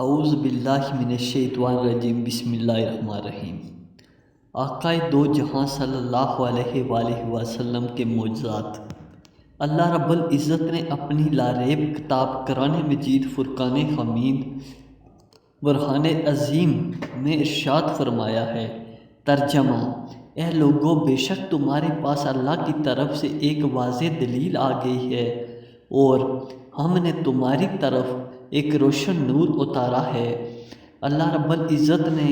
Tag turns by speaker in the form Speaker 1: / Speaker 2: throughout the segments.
Speaker 1: اعوذ باللہ من الشیطان الرجیم بسم اللہ الرحمن الرحیم۔ آقائے دو جہاں صلی اللہ علیہ وآلہ وسلم کے معجزات۔ اللہ رب العزت نے اپنی لاریب کتاب قرآن مجید فرقان حمید برہان عظیم میں ارشاد فرمایا ہے۔ ترجمہ: اے لوگو، بے شک تمہارے پاس اللہ کی طرف سے ایک واضح دلیل آ گئی ہے اور ہم نے تمہاری طرف ایک روشن نور اتارا ہے۔ اللہ رب العزت نے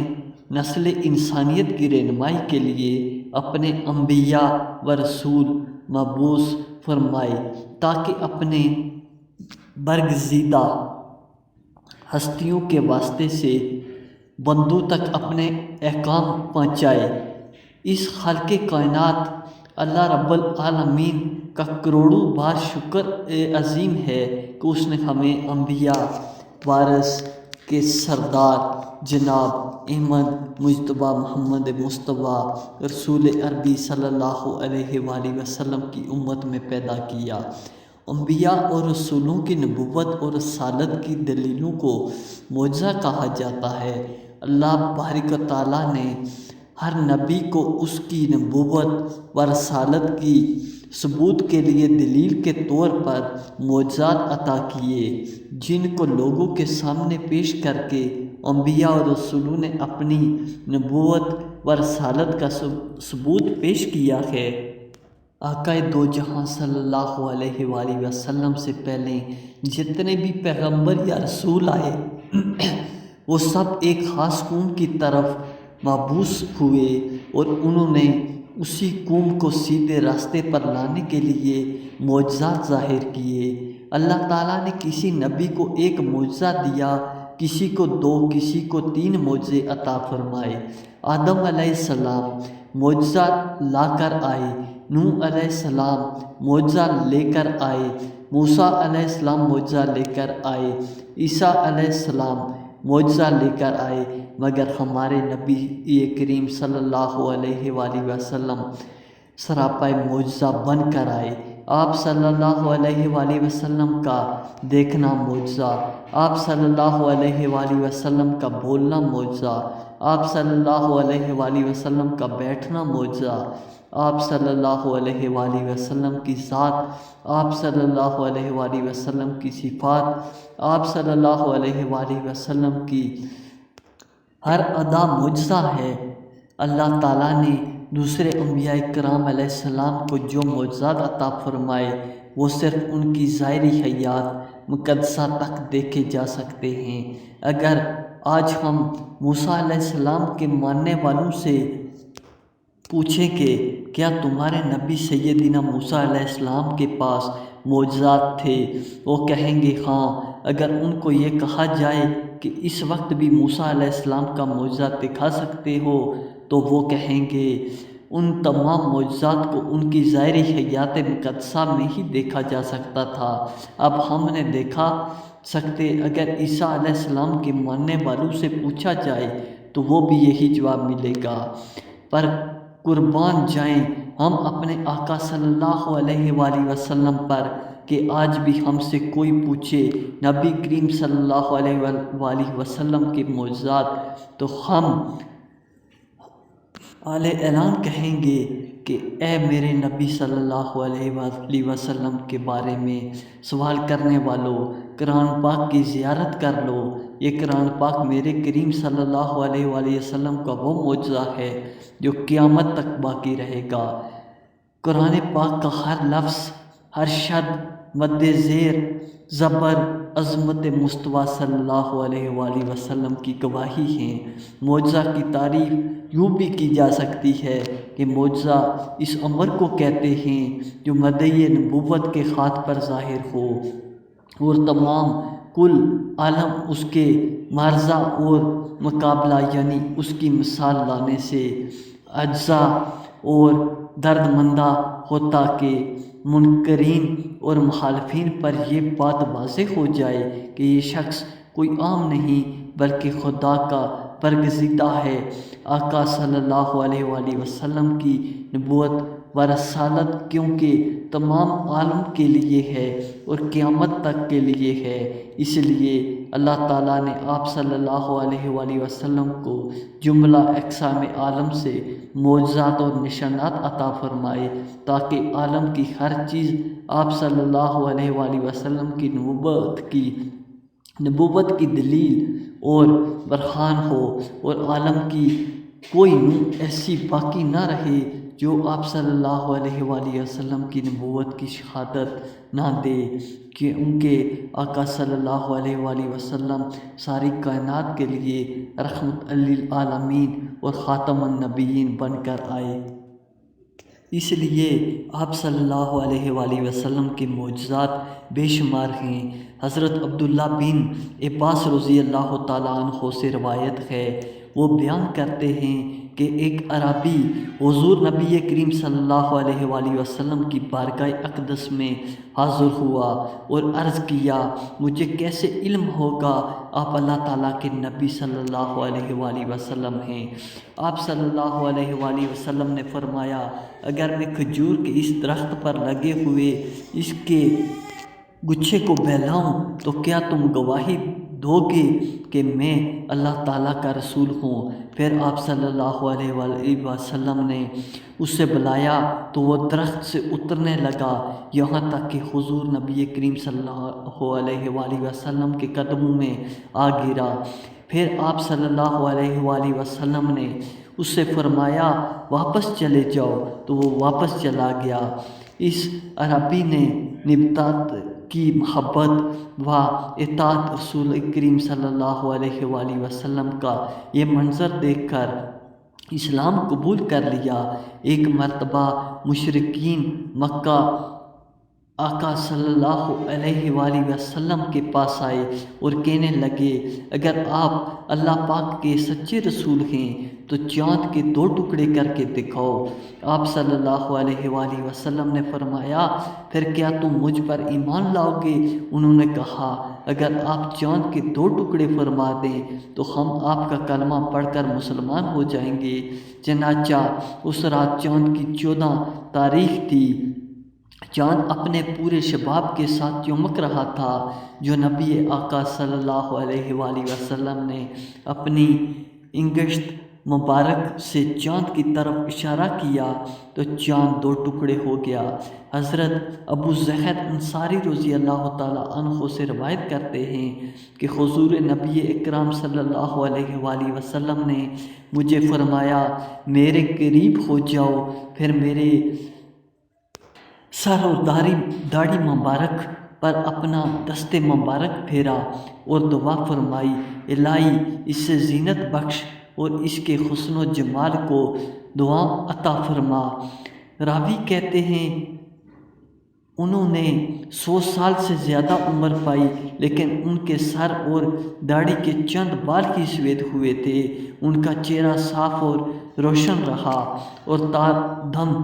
Speaker 1: نسل انسانیت کی رہنمائی کے لیے اپنے انبیاء و رسول مبعوث فرمائے تاکہ اپنے برگزیدہ ہستیوں کے واسطے سے بندوں تک اپنے احکام پہنچائے۔ اس خالق کائنات اللہ رب العالمین کا کروڑوں بار شکر عظیم ہے کہ اس نے ہمیں انبیاء وارث کے سردار جناب احمد مجتبیٰ محمد مصطفیٰ رسول عربی صلی اللہ علیہ وآلہ وسلم کی امت میں پیدا کیا۔ انبیاء اور رسولوں کی نبوت اور رسالت کی دلیلوں کو معجزہ کہا جاتا ہے۔ اللہ بارک و تعالیٰ نے ہر نبی کو اس کی نبوت و رسالت کی ثبوت کے لیے دلیل کے طور پر معجزات عطا کیے، جن کو لوگوں کے سامنے پیش کر کے انبیاء اور رسولوں نے اپنی نبوت و رسالت کا ثبوت پیش کیا ہے۔ آقائے دو جہاں صلی اللہ علیہ وآلہ وسلم سے پہلے جتنے بھی پیغمبر یا رسول آئے وہ سب ایک خاص قوم کی طرف مبعوث ہوئے اور انہوں نے اسی قوم کو سیدھے راستے پر لانے کے لیے معجزات ظاہر کیے۔ اللہ تعالیٰ نے کسی نبی کو ایک معجزہ دیا، کسی کو دو، کسی کو 3 معجزے عطا فرمائے۔ آدم علیہ السلام معجزہ لا کر آئے، نوح علیہ السلام معجزہ لے کر آئے، موسیٰ علیہ السلام معجزہ لے کر آئے، عیسیٰ علیہ السلام معجزہ لے کر آئے، مگر ہمارے نبی کریم صلی اللہ علیہ وآلہ وسلم سراپائی معجزہ بن کر آئے۔ آپ صلی اللہ علیہ وآلہ وسلم کا دیکھنا معجزہ، آپ صلی اللہ علیہ وآلہ وسلم کا بولنا معجزہ، آپ صلی اللہ علیہ وآلہ وسلم کا بیٹھنا معجزہ، آپ صلی اللہ علیہ وآلہ وسلم کی ذات، آپ صلی اللہ علیہ وآلہ وسلم کی صفات، آپ صلی اللہ علیہ وآلہ وسلم کی ہر ادا معجزہ ہے۔ اللہ تعالیٰ نے دوسرے انبیاء کرام علیہ السلام کو جو معجزات عطا فرمائے وہ صرف ان کی ظاہری حیات مقدسہ تک دیکھے جا سکتے ہیں۔ اگر آج ہم موسیٰ علیہ السلام کے ماننے والوں سے پوچھیں کہ کیا تمہارے نبی سیدنا موسیٰ علیہ السلام کے پاس معجزات تھے، وہ کہیں گے ہاں۔ اگر ان کو یہ کہا جائے کہ اس وقت بھی موسیٰ علیہ السلام کا معجزہ دکھا سکتے ہو تو وہ کہیں گے ان تمام معجزات کو ان کی ظاہری حیات مقدسہ میں ہی دیکھا جا سکتا تھا، اب ہم نے دیکھا سکتے۔ اگر عیسیٰ علیہ السلام کے ماننے والوں سے پوچھا جائے تو وہ بھی یہی جواب ملے گا۔ پر قربان جائیں ہم اپنے آقا صلی اللہ علیہ وآلہ وسلم پر کہ آج بھی ہم سے کوئی پوچھے نبی کریم صلی اللہ علیہ وآلہ وسلم کے معجزات تو ہم اعلی اعلان کہیں گے کہ اے میرے نبی صلی اللہ علیہ وآلہ وسلم کے بارے میں سوال کرنے والوں، قرآن پاک کی زیارت کر لو۔ یہ قرآن پاک میرے کریم صلی اللہ علیہ وآلہ وسلم کا وہ معجزہ ہے جو قیامت تک باقی رہے گا۔ قرآن پاک کا ہر لفظ، ہر شد مد زیر زبر عظمت مصطفیٰ صلی اللہ علیہ وآلہ وسلم کی گواہی ہیں۔ معجزہ کی تعریف یوں بھی کی جا سکتی ہے کہ معجزہ اس امر کو کہتے ہیں جو مدعی نبوت کے ہاتھ پر ظاہر ہو اور تمام کل عالم اس کے معارضہ اور مقابلہ یعنی اس کی مثال لانے سے عاجزہ اور دردمندہ ہوتا کہ منکرین اور مخالفین پر یہ بات واضح ہو جائے کہ یہ شخص کوئی عام نہیں بلکہ خدا کا برگزیدہ ہے۔ آقا صلی اللہ علیہ وآلہ وسلم کی نبوت و رسالت کیونکہ تمام عالم کے لیے ہے اور قیامت تک کے لیے ہے۔ اس لیے اللہ تعالیٰ نے آپ صلی اللہ علیہ وآلہ وسلم کو جملہ اقسام عالم سے معجزات اور نشانات عطا فرمائے تاکہ عالم کی ہر چیز آپ صلی اللہ علیہ وآلہ وسلم کی نبوت کی دلیل اور برہان ہو، اور عالم کی کوئی نوع ایسی باقی نہ رہے جو آپ صلی اللہ علیہ وآلہ وسلم کی نبوت کی شہادت نہ دے، کہ ان کے آقا صلی اللہ علیہ وآلہ وسلم ساری کائنات کے لیے رحمت للعالمین اور خاتم النبیین بن کر آئے۔ اس لیے آپ صلی اللہ علیہ وآلہ وسلم کے معجزات بے شمار ہیں۔ حضرت عبداللہ بن عباس رضی اللہ تعالیٰ عنہ سے روایت ہے، وہ بیان کرتے ہیں کہ ایک اعرابی حضور نبی کریم صلی اللہ علیہ وآلہ وسلم کی بارگاہ اقدس میں حاضر ہوا اور عرض کیا، مجھے کیسے علم ہوگا آپ اللہ تعالیٰ کے نبی صلی اللہ علیہ وآلہ وسلم ہیں؟ آپ صلی اللہ علیہ وآلہ وسلم نے فرمایا، اگر میں کھجور کے اس درخت پر لگے ہوئے اس کے گچھے کو بہلاؤں تو کیا تم گواہی دو گے کہ میں اللہ تعالیٰ کا رسول ہوں؟ پھر آپ صلی اللہ علیہ وآلہ وسلم نے اسے بلایا تو وہ درخت سے اترنے لگا، یہاں تک کہ حضور نبی کریم صلی اللہ علیہ وآلہ وسلم کے قدموں میں آ گرا۔ پھر آپ صلی اللہ علیہ وآلہ وسلم نے اس سے فرمایا، واپس چلے جاؤ، تو وہ واپس چلا گیا۔ اس عربی نے نباتات کی محبت و اطاعت رسول کریم صلی اللہ علیہ وآلہ وسلم کا یہ منظر دیکھ کر اسلام قبول کر لیا۔ ایک مرتبہ مشرکین مکہ آقا صلی اللہ علیہ وآلہ وسلم کے پاس آئے اور کہنے لگے، اگر آپ اللہ پاک کے سچے رسول ہیں تو چاند کے 2 ٹکڑے کر کے دکھاؤ۔ آپ صلی اللہ علیہ وآلہ وسلم نے فرمایا، پھر کیا تم مجھ پر ایمان لاؤ گے؟ انہوں نے کہا، اگر آپ چاند کے 2 ٹکڑے فرما دیں تو ہم آپ کا کلمہ پڑھ کر مسلمان ہو جائیں گے۔ چنانچہ اس رات چاند کی 14 تاریخ تھی۔ چاند اپنے پورے شباب کے ساتھ چمک رہا تھا۔ جو نبی آقا صلی اللہ علیہ وآلہ وسلم نے اپنی انگشت مبارک سے چاند کی طرف اشارہ کیا تو چاند 2 ٹکڑے ہو گیا۔ حضرت ابو ذر انصاری رضی اللہ تعالیٰ عنہ سے روایت کرتے ہیں کہ حضور نبی اکرم صلی اللہ علیہ وآلہ وسلم نے مجھے فرمایا، میرے قریب ہو جاؤ، پھر میرے سر اور داڑھی مبارک پر اپنا دست مبارک پھیرا اور دعا فرمائی، الہی اس سے زینت بخش اور اس کے حسن و جمال کو دعا عطا فرما۔ راوی کہتے ہیں انہوں نے 100 سال سے زیادہ عمر پائی، لیکن ان کے سر اور داڑھی کے چند بال ہی سفید ہوئے تھے۔ ان کا چہرہ صاف اور روشن رہا اور تا دم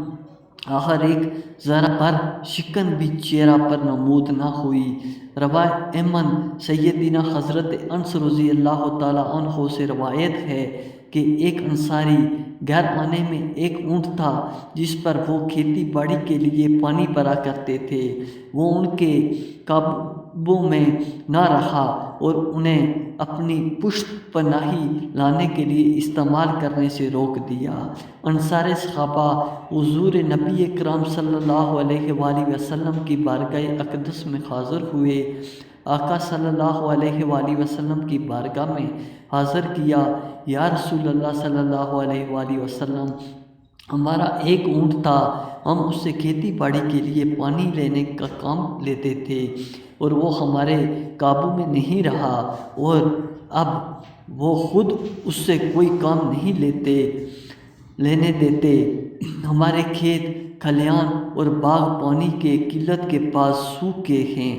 Speaker 1: آخر ایک ذرہ بر شکن بھی چہرہ پر نمود نہ ہوئی۔ رواہ ایمن سیدنا حضرت انس رضی اللہ تعالیٰ عنہ سے روایت ہے کہ ایک انصاری گھر آنے میں ایک اونٹ تھا جس پر وہ کھیتی باڑی کے لیے پانی بھرا کرتے تھے۔ وہ ان کے قابو میں نہ رہا اور انہیں اپنی پشت پناہی لانے کے لیے استعمال کرنے سے روک دیا۔ انصار صحابہ حضور نبی اکرم صلی اللہ علیہ وآلہ وسلم کی بارگاہ اقدس میں حاضر ہوئے۔ آقا صلی اللہ علیہ وآلہ وسلم کی بارگاہ میں حاضر کیا، یا رسول اللہ صلی اللہ علیہ وآلہ وسلم، ہمارا ایک اونٹ تھا، ہم اس سے کھیتی باڑی کے لیے پانی لینے کا کام لیتے تھے اور وہ ہمارے قابو میں نہیں رہا اور اب وہ خود اس سے کوئی کام نہیں لینے دیتے۔ ہمارے کھیت کھلیان اور باغ پانی کے قلت کے باعث سوکھے ہیں۔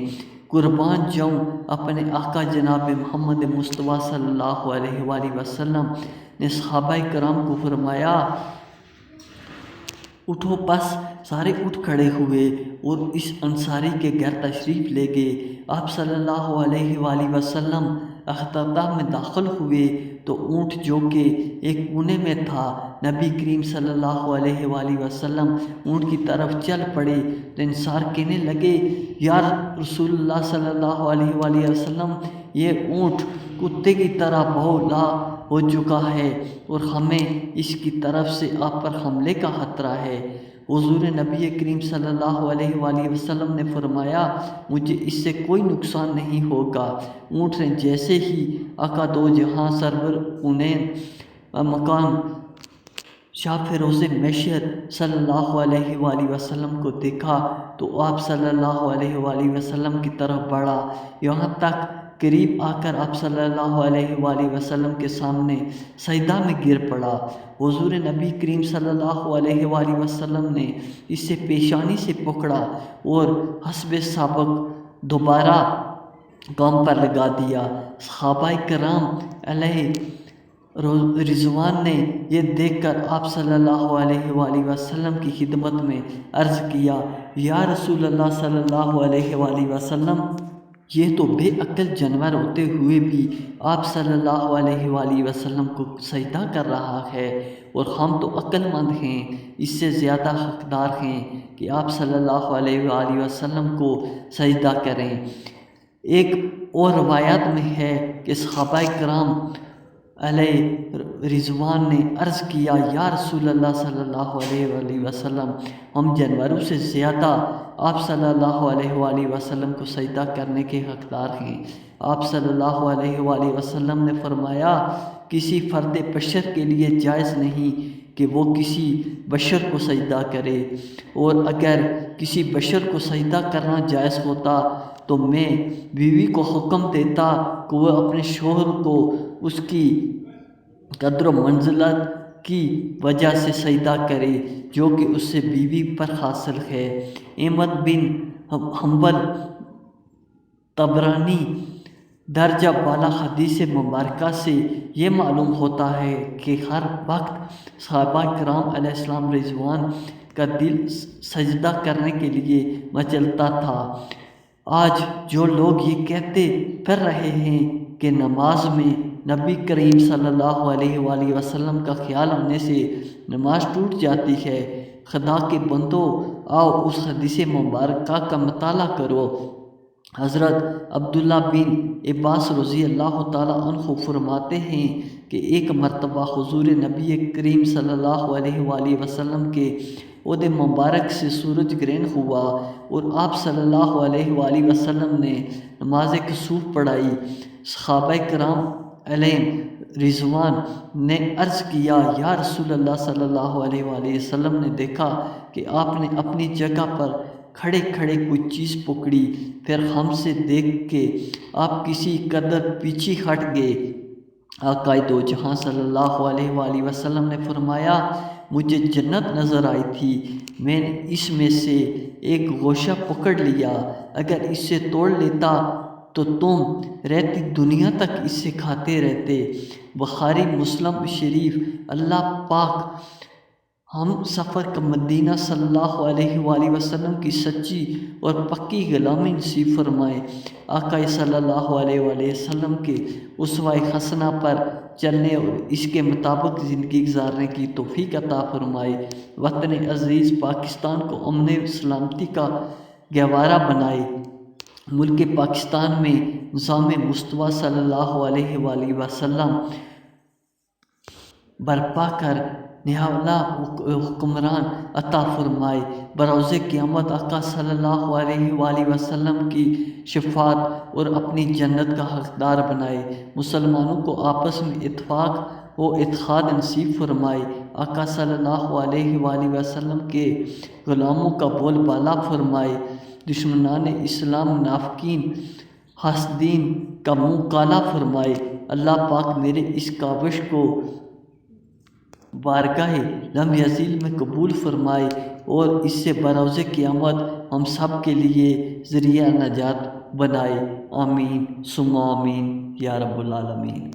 Speaker 1: قربان جاؤں اپنے آقا جناب محمد مصطفیٰ صلی اللہ علیہ وآلہ وسلم نے صحابہ کرام کو فرمایا، اٹھو، پس سارے اٹھ کھڑے ہوئے اور اس انصاری کے گھر تشریف لے گئے۔ آپ صلی اللہ علیہ وآلہ وسلم اختتام میں داخل ہوئے تو اونٹ جو کہ ایک کونے میں تھا، نبی کریم صلی اللہ علیہ وآلہ وسلم اونٹ کی طرف چل پڑے تو انصار کہنے لگے، یا رسول اللہ صلی اللہ علیہ وآلہ وسلم، یہ اونٹ کتے کی طرح بولا ہو چکا ہے اور ہمیں اس کی طرف سے آپ پر حملے کا خطرہ ہے۔ حضور نبی کریم صلی اللہ علیہ وآلہ وسلم نے فرمایا، مجھے اس سے کوئی نقصان نہیں ہوگا۔ اونٹ نے جیسے ہی آقا دو جہاں سرور اونین مکان شاہ فیروز معشر صلی اللہ علیہ وآلہ وسلم کو دیکھا تو آپ صلی اللہ علیہ وآلہ وسلم کی طرف بڑھا، یہاں تک قریب آ کر آپ صلی اللہ علیہ وآلہ وسلم کے سامنے سجدہ میں گر پڑا۔ حضور نبی کریم صلی اللہ علیہ وآلہ وسلم نے اسے پیشانی سے پکڑا اور حسب سابق دوبارہ کام پر لگا دیا۔ صحابہ کرام علیہ رضوان نے یہ دیکھ کر آپ صلی اللہ علیہ وآلہ وسلم کی خدمت میں عرض کیا، یا رسول اللہ صلی اللہ علیہ وآلہ وسلم، یہ تو بے عقل جانور ہوتے ہوئے بھی آپ صلی اللہ علیہ وآلہ وسلم کو سجدہ کر رہا ہے، اور ہم تو عقل مند ہیں، اس سے زیادہ حقدار ہیں کہ آپ صلی اللہ علیہ وآلہ وسلم کو سجدہ کریں۔ ایک اور روایت میں ہے کہ صحابہ کرام علیہ رضوان نے عرض کیا، یا رسول اللہ صلی اللہ علیہ وآلہ وسلم، ہم جانوروں سے زیادہ آپ صلی اللہ علیہ وآلہ وسلم کو سجدہ کرنے کے حقدار ہیں۔ آپ صلی اللہ علیہ وآلہ وسلم نے فرمایا، کسی فرد بشر کے لیے جائز نہیں کہ وہ کسی بشر کو سجدہ کرے، اور اگر کسی بشر کو سجدہ کرنا جائز ہوتا تو میں بیوی کو حکم دیتا کہ وہ اپنے شوہر کو اس کی قدر و منزلت کی وجہ سے سجدہ کرے جو کہ اس سے بیوی پر حاصل ہے۔ احمد بن حنبل طبرانی درجہ بالا حدیث مبارکہ سے یہ معلوم ہوتا ہے کہ ہر وقت صحابہ کرام علیہ السلام رضوان کا دل سجدہ کرنے کے لیے مچلتا تھا۔ آج جو لوگ یہ کہتے پھر رہے ہیں کہ نماز میں نبی کریم صلی اللہ علیہ وآلہ وسلم کا خیال ہونے سے نماز ٹوٹ جاتی ہے، خدا کے بندو، آؤ اس حدیث مبارکہ کا مطالعہ کرو۔ حضرت عبداللہ بن عباس رضی اللہ تعالیٰ عنہ فرماتے ہیں کہ ایک مرتبہ حضور نبی کریم صلی اللہ علیہ وآلہ وسلم کے عہد مبارک سے سورج گرہن ہوا اور آپ صلی اللہ علیہ وآلہ وسلم نے نماز کسوف پڑھائی۔ صحابہ کرام علیہ رضوان نے عرض کیا، یا رسول اللہ صلی اللہ علیہ وآلہ وسلم نے دیکھا کہ آپ نے اپنی جگہ پر کھڑے کھڑے کوئی چیز پکڑی، پھر ہم سے دیکھ کے آپ کسی قدر پیچھے ہٹ گئے۔ آقا دو جہاں صلی اللہ علیہ وآلہ وسلم نے فرمایا، مجھے جنت نظر آئی تھی، میں نے اس میں سے ایک گوشہ پکڑ لیا، اگر اس سے توڑ لیتا تو تم رہتی دنیا تک اس سے کھاتے رہتے۔ بخاری مسلم شریف۔ اللہ پاک ہم سفر کا مدینہ صلی اللہ علیہ وآلہ وسلم کی سچی اور پکی غلامی نصیب فرمائے۔ آقا صلی اللہ علیہ وآلہ وسلم کے اسوہ حسنہ پر چلنے اور اس کے مطابق زندگی گزارنے کی توفیق عطا فرمائے۔ وطن عزیز پاکستان کو امن سلامتی کا گہوارہ بنائے۔ ملک پاکستان میں نظام مصطفیٰ صلی اللہ علیہ وآلہ وسلم برپا کر نہالا حکمران عطا فرمائے۔ بروز قیامت آقا صلی اللہ علیہ وآلہ وسلم کی شفاعت اور اپنی جنت کا حقدار بنائے۔ مسلمانوں کو آپس میں اتفاق و اتحاد نصیب فرمائے۔ آقا صلی اللہ علیہ وآلہ وسلم کے غلاموں کا بول بالا فرمائے۔ دشمنان اسلام، منافقین، حاسدین کا منہ کالا فرمائے۔ اللہ پاک میرے اس کاوش کو بارگاہ لم یزل میں قبول فرمائے اور اس سے بروز قیامت ہم سب کے لیے ذریعہ نجات بنائے۔ آمین ثم آمین یا رب العالمین۔